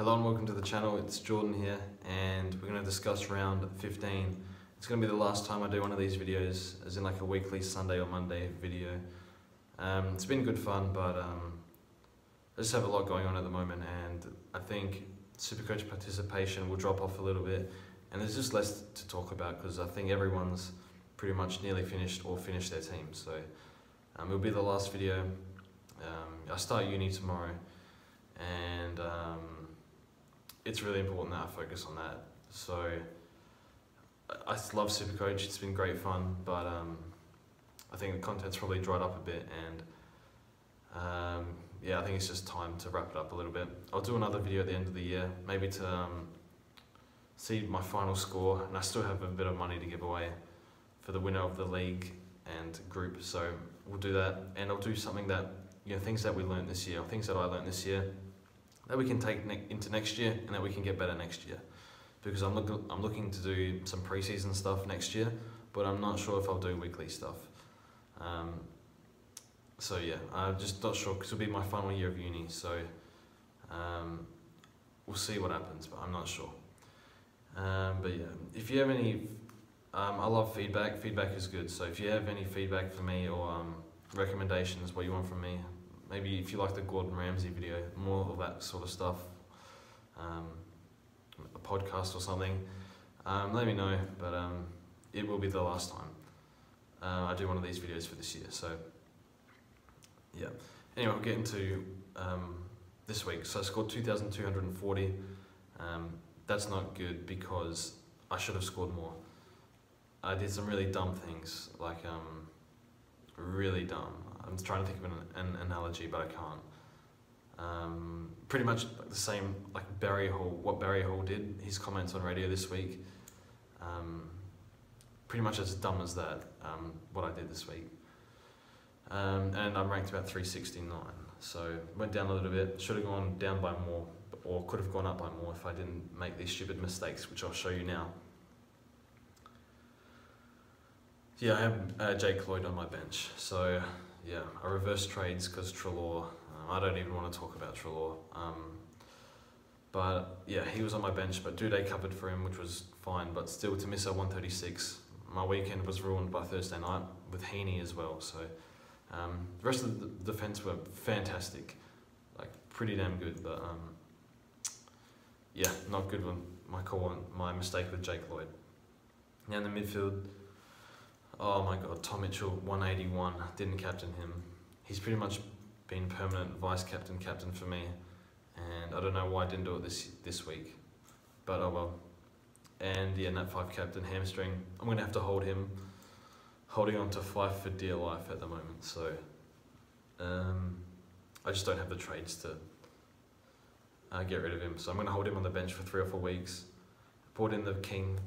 Hello and welcome to the channel. It's Jordan here and we're going to discuss round 15. It's going to be the last time I do one of these videos, as in like a weekly Sunday or Monday video. It's been good fun, but I just have a lot going on at the moment, and I think Supercoach participation will drop off a little bit, and there's just less to talk about because I think everyone's pretty much nearly finished or finished their team. So it'll be the last video. I start uni tomorrow, and it's really important that I focus on that. So I love Supercoach, it's been great fun, but I think the content's probably dried up a bit, and yeah, I think it's just time to wrap it up a little bit. I'll do another video at the end of the year, maybe to see my final score, and I still have a bit of money to give away for the winner of the league and group, so we'll do that, and I'll do something that, you know, things that we learned this year, or things that I learned this year, that we can take into next year, and that we can get better next year. Because I'm looking to do some pre-season stuff next year, but I'm not sure if I'll do weekly stuff. So yeah, I'm just not sure, because it'll be my final year of uni, so we'll see what happens, but I'm not sure. But yeah, if you have any, I love feedback. Feedback is good, so if you have any feedback for me, or recommendations, what you want from me, maybe if you like the Gordon Ramsay video, more of that sort of stuff, a podcast or something, let me know, but it will be the last time I do one of these videos for this year. So yeah, anyway, I'll get into this week. So I scored 2,240. That's not good because I should have scored more. I did some really dumb things, like really dumb. I'm trying to think of an analogy, but I can't. Pretty much the same, like what Barry Hall did, his comments on radio this week. Pretty much as dumb as that, what I did this week. And I'm ranked about 369, so went down a little bit. Should have gone down by more, or could have gone up by more if I didn't make these stupid mistakes, which I'll show you now. Yeah, I have Jake Lloyd on my bench, so yeah, I reversed trades because Treloar, I don't even want to talk about Treloar, but yeah, he was on my bench, but Duday covered for him, which was fine, but still to miss a 136, my weekend was ruined by Thursday night with Heaney as well. So the rest of the defence were fantastic, like pretty damn good, but yeah, not good one. My mistake with Jake Lloyd. Now in the midfield, oh my god, Tom Mitchell, 181, didn't captain him. He's pretty much been permanent vice-captain, captain for me, and I don't know why I didn't do it this week, but oh well. And yeah, Nat 5 captain, hamstring. I'm going to have to hold him, holding on to 5 for dear life at the moment, so I just don't have the trades to get rid of him, so I'm going to hold him on the bench for 3 or 4 weeks. Brought in the king,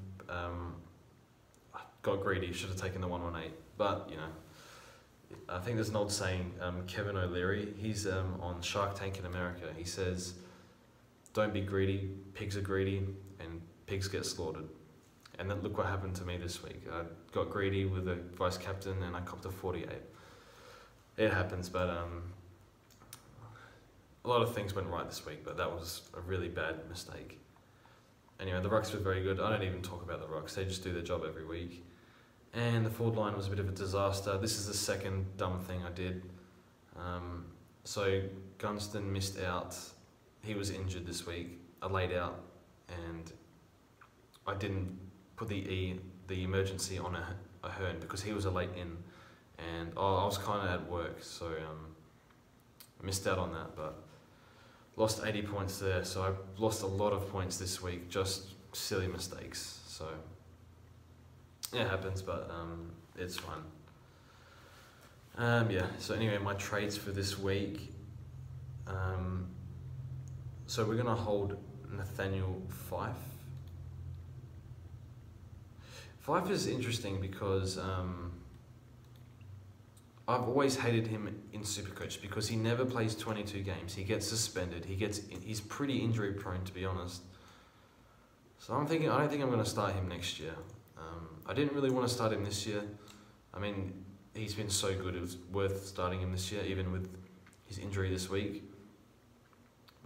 got greedy, should have taken the 118, but you know, I think there's an old saying, Kevin O'Leary, he's on Shark Tank in America, he says, don't be greedy, pigs are greedy, and pigs get slaughtered. And then look what happened to me this week. I got greedy with a vice captain and I copped a 48. It happens, but a lot of things went right this week, but that was a really bad mistake. Anyway, the rucks were very good. I don't even talk about the rucks, they just do their job every week. And the forward line was a bit of a disaster. This is the second dumb thing I did. So Gunston missed out. He was injured this week. I laid out and I didn't put the emergency on a Hearn because he was a late in, and I was kind of at work, so I missed out on that, but lost 80 points there. So I've lost a lot of points this week, just silly mistakes. So it happens, but it's fine. Yeah, so anyway, my trades for this week. So we're going to hold Nathaniel Fife. Fife is interesting because I've always hated him in Supercoach because he never plays 22 games. He gets suspended. He's pretty injury prone, to be honest. So I'm thinking, I don't think I'm going to start him next year. I didn't really want to start him this year. I mean, he's been so good, it was worth starting him this year, even with his injury this week.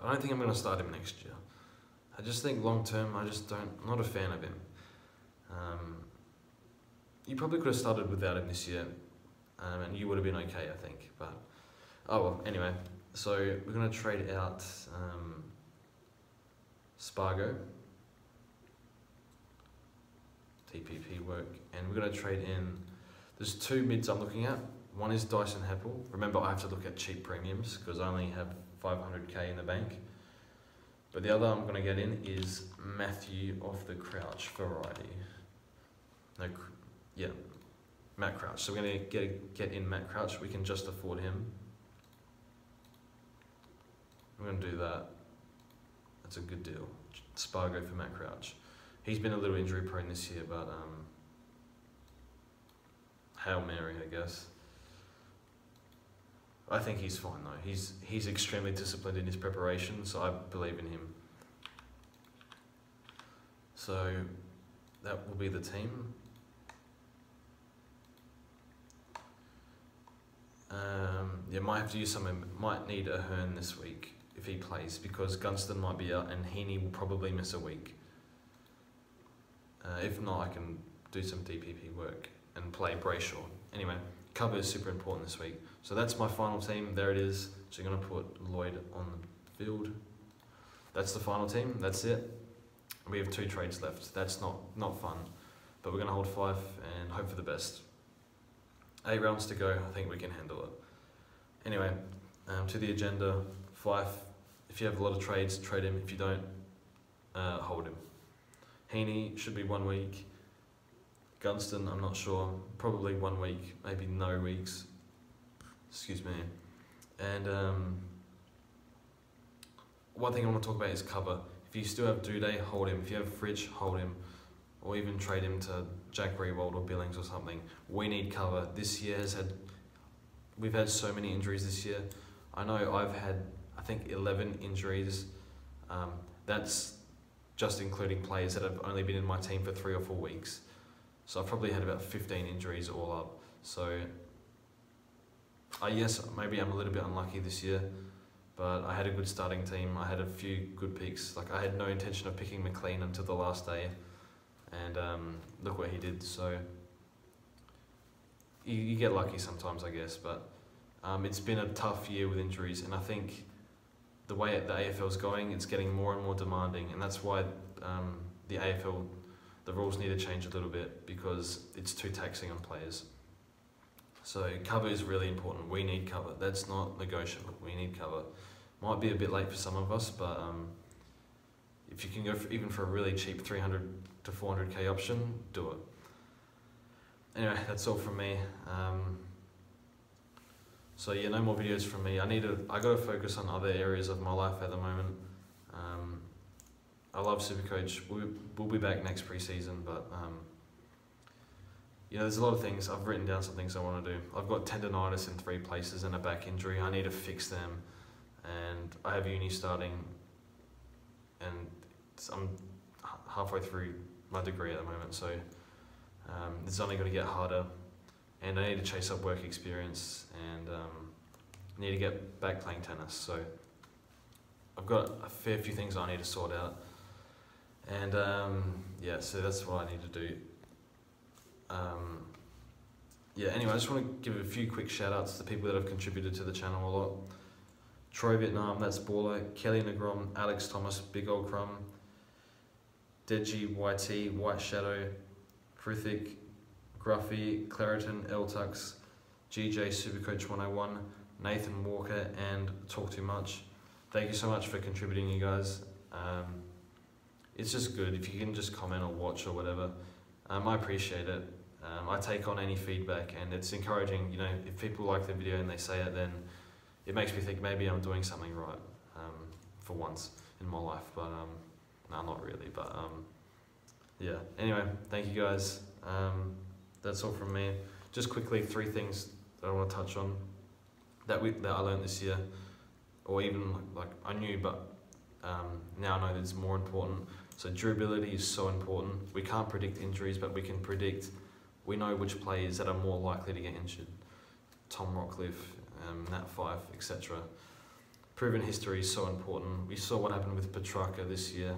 I don't think I'm going to start him next year. I just think long term, I'm not a fan of him. You probably could have started without him this year, and you would have been okay, I think. But oh well. Anyway, so we're gonna trade out Spargo, TPP work, and we're gonna trade in. There's two mids I'm looking at. One is Dyson Heppel. Remember, I have to look at cheap premiums because I only have 500k in the bank. But the other I'm going to get in is Matthew off the Crouch variety. No, yeah, Matt Crouch. So we're going to get in Matt Crouch. We can just afford him. We're going to do that. That's a good deal. Spargo for Matt Crouch. He's been a little injury prone this year, but Hail Mary, I guess. I think he's fine though. He's extremely disciplined in his preparation, so I believe in him. So that will be the team. Yeah, might have to use someone. Might need a Hearn this week if he plays because Gunston might be out and Heaney will probably miss a week. If not, I can do some DPP work and play Brayshaw. Anyway, cover is super important this week. So that's my final team. There it is. So you're going to put Lloyd on the field. That's the final team. That's it. We have 2 trades left. That's not fun. But we're going to hold 5 and hope for the best. 8 rounds to go. I think we can handle it. Anyway, to the agenda. 5. If you have a lot of trades, trade him. If you don't, hold him. Heaney should be 1 week. Gunston, I'm not sure. Probably 1 week, maybe no weeks. Excuse me. And one thing I want to talk about is cover. If you still have Duday, hold him. If you have Fridge, hold him. Or even trade him to Jack Rewald or Billings or something. We need cover. This year we've had so many injuries this year. I know I've had, I think, 11 injuries. That's just including players that have only been in my team for 3 or 4 weeks. So I've probably had about 15 injuries all up. So yes, maybe I'm a little bit unlucky this year, but I had a good starting team. I had a few good picks. Like I had no intention of picking McLean until the last day, and look what he did. So you get lucky sometimes, I guess, but it's been a tough year with injuries, and I think the way the AFL is going, it's getting more and more demanding, and that's why the AFL, the rules need to change a little bit because it's too taxing on players. So cover is really important. We need cover. That's not negotiable. We need cover. Might be a bit late for some of us, but if you can go even for a really cheap 300 to 400k option, do it. Anyway, that's all from me. So yeah, no more videos from me. I gotta focus on other areas of my life at the moment. I love Supercoach. We'll be back next pre-season, but you know, there's a lot of things. I've written down some things I want to do. I've got tendonitis in 3 places and a back injury. I need to fix them, and I have uni starting, and I'm halfway through my degree at the moment, so it's only going to get harder, and I need to chase up work experience, and need to get back playing tennis. So I've got a fair few things I need to sort out, and yeah, so that's what I need to do. Yeah, anyway, I just want to give a few quick shout outs to people that have contributed to the channel a lot. Troy Vietnam, that's Baller, Kelly Negrom, Alex Thomas, Big Old Crumb, Deji YT, White Shadow, Krithik, Gruffy, Clariton, Eltux, GJ Supercoach 101, Nathan Walker, and Talk Too Much. Thank you so much for contributing, you guys. It's just good if you can just comment or watch or whatever. I appreciate it. I take on any feedback, and it's encouraging. You know, if people like the video and they say it, then it makes me think maybe I'm doing something right for once in my life. But no, not really. But yeah. Anyway, thank you guys. That's all from me. Just quickly, 3 things that I want to touch on that I learned this year, or even like I knew, but now I know that it's more important. So durability is so important. We can't predict injuries, but we know which players that are more likely to get injured. Tom Rockcliffe, Nat Fife, etc. Proven history is so important. We saw what happened with Petrarca this year.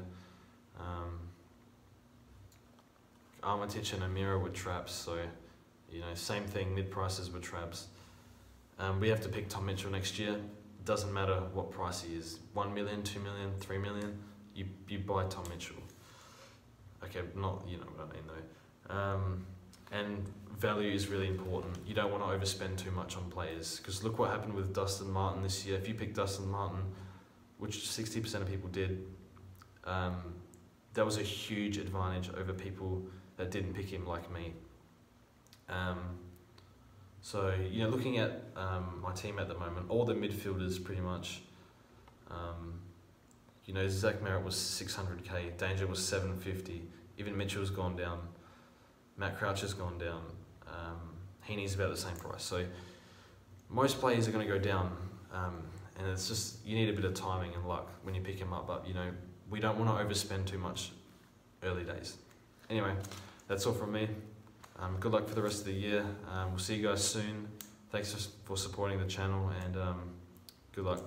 Armitage and Amira were traps, so same thing, mid prices were traps. We have to pick Tom Mitchell next year. It doesn't matter what price he is, 1 million, 2 million, 3 million, you buy Tom Mitchell. Okay, not, you know what I mean though. And value is really important. You don't want to overspend too much on players, because look what happened with Dustin Martin this year. If you pick Dustin Martin, which 60% of people did, that was a huge advantage over people that didn't pick him, like me. So looking at my team at the moment, all the midfielders pretty much, Zach Merritt was 600k, Danger was 750, even Mitchell's gone down, Matt Crouch has gone down, Heaney's about the same price. So most players are going to go down, and it's just, you need a bit of timing and luck when you pick him up, but we don't want to overspend too much early days. Anyway, that's all from me. Good luck for the rest of the year. We'll see you guys soon. Thanks for supporting the channel, and good luck.